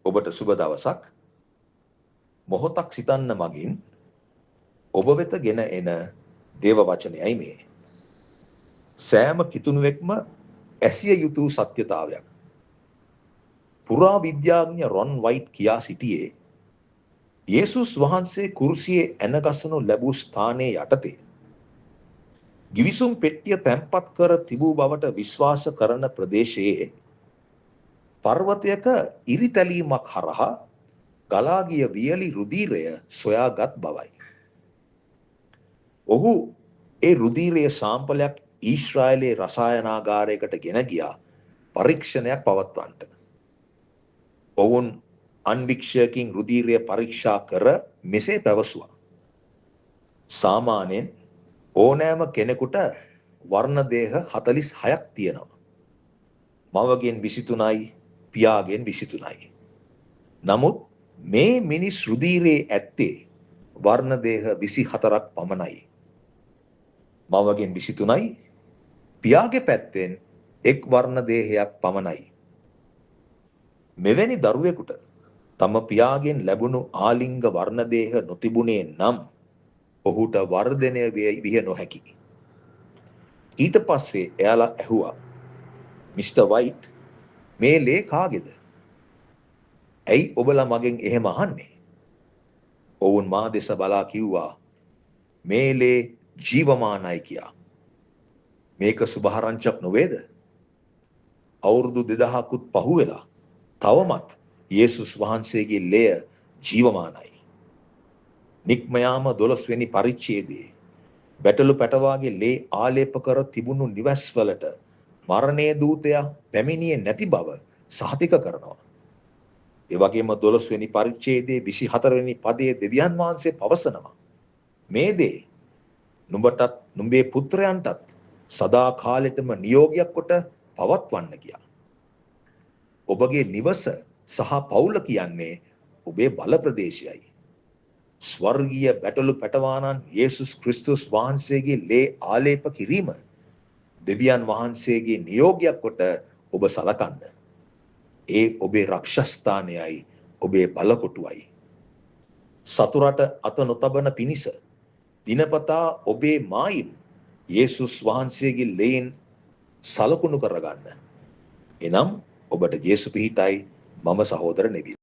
ඔබට සුබ දවසක්. මොහොතක් සිතන්න මගින් ඔබ වෙත ගෙන එන දේව වචනයයි මේ. සෑම කිතුණුවෙක්ම ඇසිය යුතු සත්‍යතාවයක්. පුරා විද්‍යාඥ රොන් වයිට් කියා සිටියේ යේසුස් වහන්සේ කුරුසියේ ඇනගසනු ලැබූ ස්ථානයේ යටතේ ගිවිසුම් පෙට්ටිය තැන්පත් කර තිබූ බවට විශ්වාස කරන ප්‍රදේශයේ පර්වතයක ඉරිතැලීමක් හරහා ගලා ගිය වියලි රුධීරය සොයාගත් බවයි. ඔහු ඒ රුධීරයේ සාම්පලයක් ඊශ්‍රායලයේ රසායනාගාරයකට ගෙන ගියා පරීක්ෂණයක් පවත්වන්නට. ඔවුන් අන්වික්ෂයකින් රුධීරය පරීක්ෂා කර මෙසේ පැවසුවා. සාමාන්‍යයෙන් ඕනෑම කෙනෙකුට වර්ණ දේහ 46ක් තියෙනවා. මවගෙන් 23යි පියාගෙන් 23යි. නමුත් මේ මිනිස් රුධීරයේ ඇත්තේ වර්ණ දේහ 24ක් පමණයි. මවගෙන් 23යි පියාගේ පැත්තෙන් එක් වර්ණ දේහයක් පමණයි. මෙවැනි දරුවෙකුට තම පියාගෙන් ලැබුණු ආලිංග වර්ණ දේහ නොතිබුණේ නම් ඔහුට වර්ධනය විය නොහැකි. ඊට පස්සේ එයාලා ඇහුවා, මිස්ටර් වයිට්, මේ ලේ කාගේද? ඇයි ඔබලා මගෙන් එහෙම අහන්නේ? ඔවුන් මා දෙස බලා කිව්වා, මේ ලේ ජීවමානයි කියා. මේක සුභාරංචියක් නොවේද? අවුරුදු 2000කුත් පහු වෙලා තවමත් යේසුස් වහන්සේගේ ලේ ජීවමානයි. නික්මයාම 12 වෙනි පරිච්ඡේදයේ බැටළු පැටවාගේ ලේ ආලේප කර තිබුණු නිවස්වලට මරණයේ දූතයා පැමිණියේ නැති බව සහතික කරනවා. ඒ වගේම 12 වෙනි පරිච්ඡේදයේ 24 වෙනි පදයේ දෙවියන් වහන්සේ පවසනවා, මේ දේ නුඹටත් නුඹේ පුත්‍රයන්ටත් සදා කාලෙටම නියෝගයක් කොට පවත්වන්න කියා. ඔබගේ නිවස සහ පවුල කියන්නේ ඔබේ බල ප්‍රදේශයයි. ස්වර්ගීය බැටළු පැටවානන් යේසුස් ක්‍රිස්තුස් වහන්සේගේ ලේ ආලේප කිරීම දෙවියන් වහන්සේගේ නියෝගයක් කොට ඔබ සලකන්න. ඒ ඔබේ රක්ෂස්ථානයයි, ඔබේ බලකොටුවයි. සතුරට අත නොතබන පිණිස දිනපතා ඔබේ මායිම් යේසුස් වහන්සේගේ ලේන් සලකුණු කරගන්න. එනම් ඔබට යේසු පිහිටයි. මම සහෝදර නෙවි.